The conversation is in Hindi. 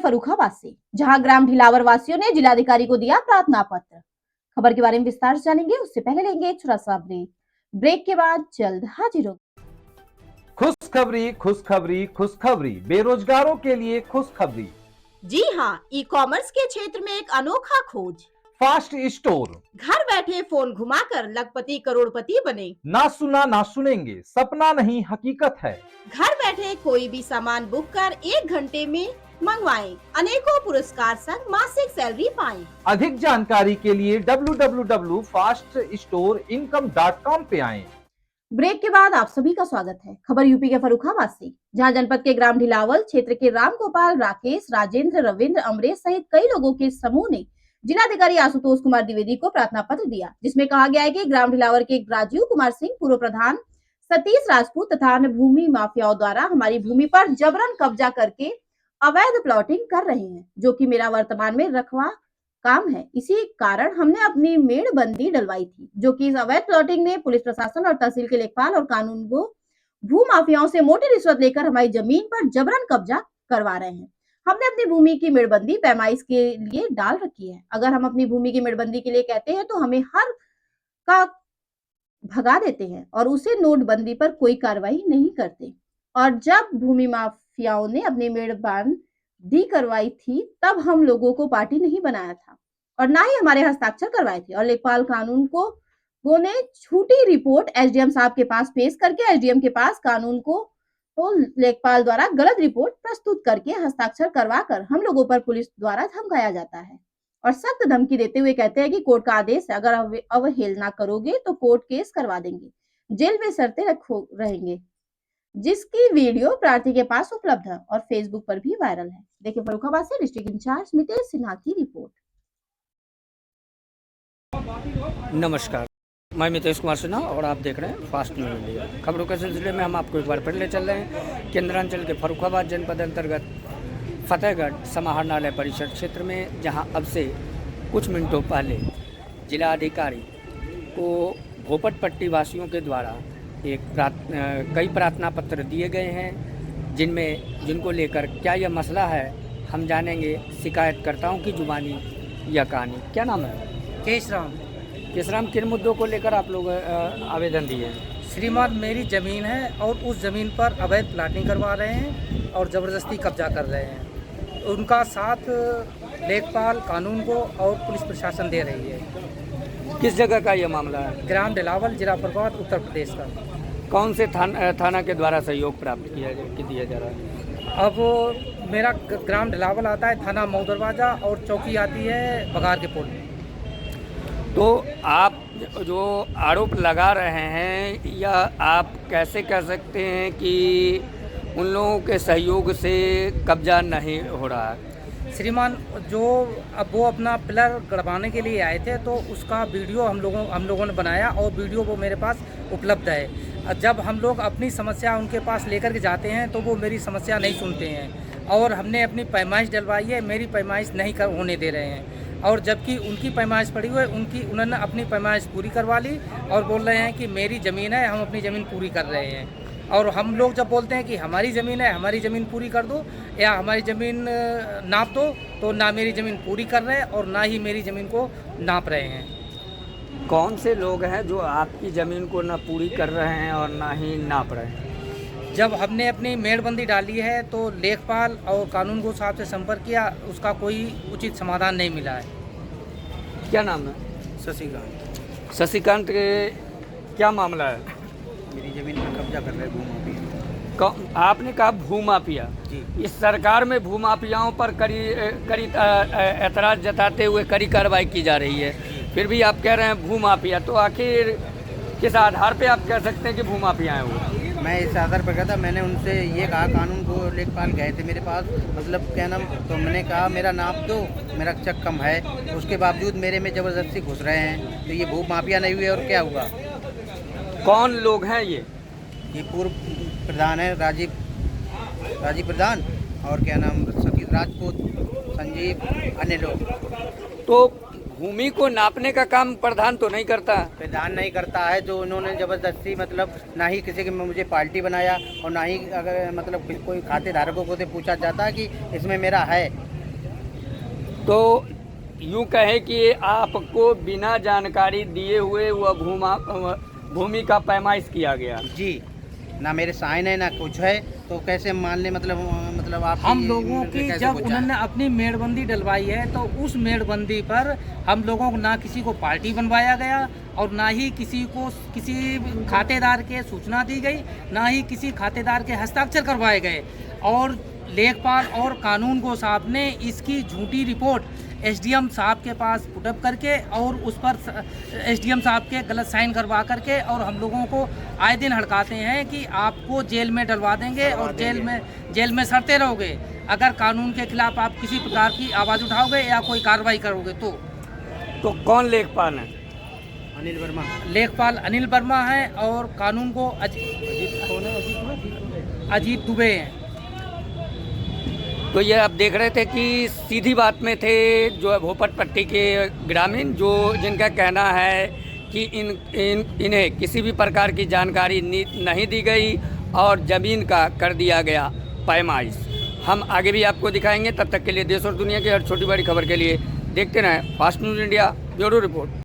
फर्रुखाबाद से, जहां ग्राम ढिलावर वासियों ने जिलाधिकारी को दिया प्रार्थना पत्र। खबर के बारे में विस्तार से जानेंगे, उससे पहले लेंगे एक छोटा सा ब्रेक के बाद जल्द हाजिर होंगे। खुशखबरी खुशखबरी खुशखबरी, बेरोजगारों के लिए खुशखबरी। जी हाँ, ई कॉमर्स के क्षेत्र में एक अनोखा खोज। Fast store. घर बैठे फोन घुमाकर लखपति करोड़पति बने। ना सुना ना सुनेंगे, सपना नहीं हकीकत है। घर बैठे कोई भी सामान बुक कर 1 घंटे में मंगवाएं। अनेकों पुरस्कार संग मासिक सैलरी पाएं। अधिक जानकारी के लिए www.faststoreincome.com पे आएं। ब्रेक के बाद आप सभी का स्वागत है। खबर यूपी के फर्रुखाबाद से, जहां जनपद के ग्राम ढिलावल क्षेत्र के राम गोपाल, राकेश, राजेंद्र, रविंद्र, अमरेश सहित कई लोगों के समूह ने जिलाधिकारी आशुतोष कुमार द्विवेदी को प्रार्थना पत्र दिया, जिसमें कहा गया है कि ग्राम ढिलावर के राजीव कुमार सिंह, पूर्व प्रधान सतीश राजपूत तथा अन्य भूमि माफियाओं द्वारा हमारी भूमि पर जबरन कब्जा करके अवैध प्लॉटिंग कर रहे हैं, जो कि मेरा वर्तमान में रखवा काम है। इसी कारण हमने अपनी मेड़बंदी डलवाई थी, जो कि इस अवैध प्लॉटिंग में पुलिस प्रशासन और तहसील के लेखपाल और कानून को भू माफियाओं से मोटी रिश्वत लेकर हमारी जमीन पर जबरन कब्जा करवा रहे हैं। हमने अपनी भूमि की मेड़बंदी पैमाइश के लिए डाल रखी है। अगर हम अपनी भूमि की मेड़बंदी के लिए कहते हैं तो हमें हर का भगा देते हैं और उसे नोटबंदी पर कोई कार्रवाई नहीं करते। और जब भूमि माफियाओं ने अपनी मेड़बंदी करवाई थी, तब हम लोगों को पार्टी नहीं बनाया था और ना ही हमारे हस्ताक्षर करवाए थे। और लेखपाल कानून को वो ने झूठी रिपोर्ट एसडीएम साहब के पास पेश करके एसडीएम के पास कानून को तो लेखपाल द्वारा गलत रिपोर्ट प्रस्तुत करके हस्ताक्षर करवाकर हम लोगों पर पुलिस द्वारा धमकाया जाता है और सख्त धमकी देते हुए कहते हैं कि कोर्ट का आदेश है, अगर अवहेलना करोगे तो कोर्ट केस करवा देंगे, जेल में शर्तें रहेंगे, जिसकी वीडियो प्रार्थी के पास उपलब्ध है और फेसबुक पर भी वायरल है। देखिए फर्रुखाबाद से डिस्ट्रिक्ट इंचार्ज मितेश सिन्हा की रिपोर्ट। नमस्कार, मैं मितेश कुमार सिन्हा और आप देख रहे हैं फास्ट न्यूज इंडिया। खबरों के सिलसिले में हम आपको एक बार फिर ले चल रहे हैं केंद्रांचल के फर्रुखाबाद जनपद अंतर्गत फतेहगढ़ समाहरणालय परिसर क्षेत्र में, जहां अब से कुछ मिनटों पहले जिलाधिकारी को भोपटपट्टी वासियों के द्वारा कई प्रार्थना पत्र दिए गए हैं, जिनको लेकर क्या यह मसला है हम जानेंगे शिकायतकर्ताओं की जुबानी या कहानी। क्या नाम है? केशराम, किन मुद्दों को लेकर आप लोग आवेदन दिए हैं? श्रीमान, मेरी ज़मीन है और उस ज़मीन पर अवैध प्लाटिंग करवा रहे हैं और ज़बरदस्ती कब्जा कर रहे हैं। उनका साथ लेखपाल कानून को और पुलिस प्रशासन दे रही है। किस जगह का यह मामला है? ग्राम ढिलावल, जिला फर्रुखाबाद, उत्तर प्रदेश का। कौन से थाना के द्वारा सहयोग प्राप्त दिया जा रहा है? अब मेरा ग्राम ढिलावल आता है, थाना मऊ दरवाजा, और चौकी आती है बघार के पुल। तो आप जो आरोप लगा रहे हैं, या आप कैसे कह सकते हैं कि उन लोगों के सहयोग से कब्जा नहीं हो रहा है? श्रीमान, अब वो अपना पिलर गड़वाने के लिए आए थे, तो उसका वीडियो हम लोगों ने बनाया और वीडियो वो मेरे पास उपलब्ध है। जब हम लोग अपनी समस्या उनके पास लेकर के जाते हैं तो वो मेरी समस्या नहीं सुनते हैं और हमने अपनी पैमाइश डलवाई है, मेरी पैमाइश नहीं होने दे रहे हैं। और जबकि उनकी पैमाइश पड़ी हुई है, उन्होंने अपनी पैमाइश पूरी करवा ली और बोल रहे हैं कि मेरी ज़मीन है, हम अपनी ज़मीन पूरी कर रहे हैं। और हम लोग जब बोलते हैं कि हमारी ज़मीन है, हमारी ज़मीन पूरी कर दो या हमारी ज़मीन नाप दो, तो ना मेरी ज़मीन पूरी कर रहे हैं और ना ही मेरी ज़मीन को नाप रहे हैं। कौन से लोग हैं जो आपकी ज़मीन को ना पूरी कर रहे हैं और ना ही नाप रहे हैं? जब हमने अपनी मेड़बंदी डाली है तो लेखपाल और कानून को साहब से संपर्क किया, उसका कोई उचित समाधान नहीं मिला है। क्या नाम है? शशिकांत। शशिकांत, क्या मामला है? मेरी ज़मीन पर कब्जा कर रहे भूमाफिया। आपने कहा भूमाफिया जी। इस सरकार में भूमाफियाओं पर कड़ी ऐतराज़ जताते हुए कड़ी कार्रवाई की जा रही है, फिर भी आप कह रहे हैं भूमाफिया। तो आखिर किस आधार पे आप कह सकते हैं कि भूमाफिया हैं वो? मैं इस आधार पर कहता, मैंने उनसे ये कहा, कानून को लेखपाल गए थे मेरे पास, मतलब क्या नाम, तो मैंने कहा मेरा नाप दो, मेरा चक कम है, उसके बावजूद मेरे में ज़बरदस्ती घुस रहे हैं। तो ये भूमाफिया नहीं हुए और क्या हुआ? कौन लोग हैं ये? ये पूर्व प्रधान है राजीव प्रधान, और क्या नाम सतीश राजपूत, संजीव, अन्य लोग। तो भूमि को नापने का काम प्रधान तो नहीं करता? प्रधान नहीं करता है, जो उन्होंने ज़बरदस्ती, मतलब ना ही किसी के मुझे पार्टी बनाया और ना ही अगर मतलब कोई खाते धारकों को से पूछा जाता है कि इसमें मेरा है, तो यूँ कहें कि आपको बिना जानकारी दिए हुए वह भूमि का पैमाइश किया गया। जी, ना मेरे साइन है ना कुछ है, तो कैसे मान ले, मतलब आप हम लोगों की जब उन्होंने अपनी मेड़बंदी डलवाई है तो उस मेड़बंदी पर हम लोगों को ना किसी को पार्टी बनवाया गया और ना ही किसी को किसी खातेदार के सूचना दी गई, ना ही किसी खातेदार के हस्ताक्षर करवाए गए। और लेखपाल और कानून गो साहब ने इसकी झूठी रिपोर्ट एसडीएम साहब के पास पुटअप करके और उस पर एसडीएम साहब के गलत साइन करवा करके और हम लोगों को आए दिन हड़काते हैं कि आपको जेल में डलवा देंगे और जेल में सड़ते रहोगे अगर कानून के खिलाफ आप किसी प्रकार की आवाज़ उठाओगे या कोई कार्रवाई करोगे। तो कौन लेखपाल है? अनिल वर्मा। लेखपाल अनिल वर्मा है और कानून को अजीत दुबे हैं। तो ये आप देख रहे थे कि सीधी बात में थे जो है भोपट पट्टी के ग्रामीण, जो जिनका कहना है कि इन्हें किसी भी प्रकार की जानकारी नहीं दी गई और ज़मीन का कर दिया गया पैमाइश। हम आगे भी आपको दिखाएंगे। तब तक के लिए देश और दुनिया की हर छोटी बड़ी खबर के लिए देखते रहें fast news India. Bureau report.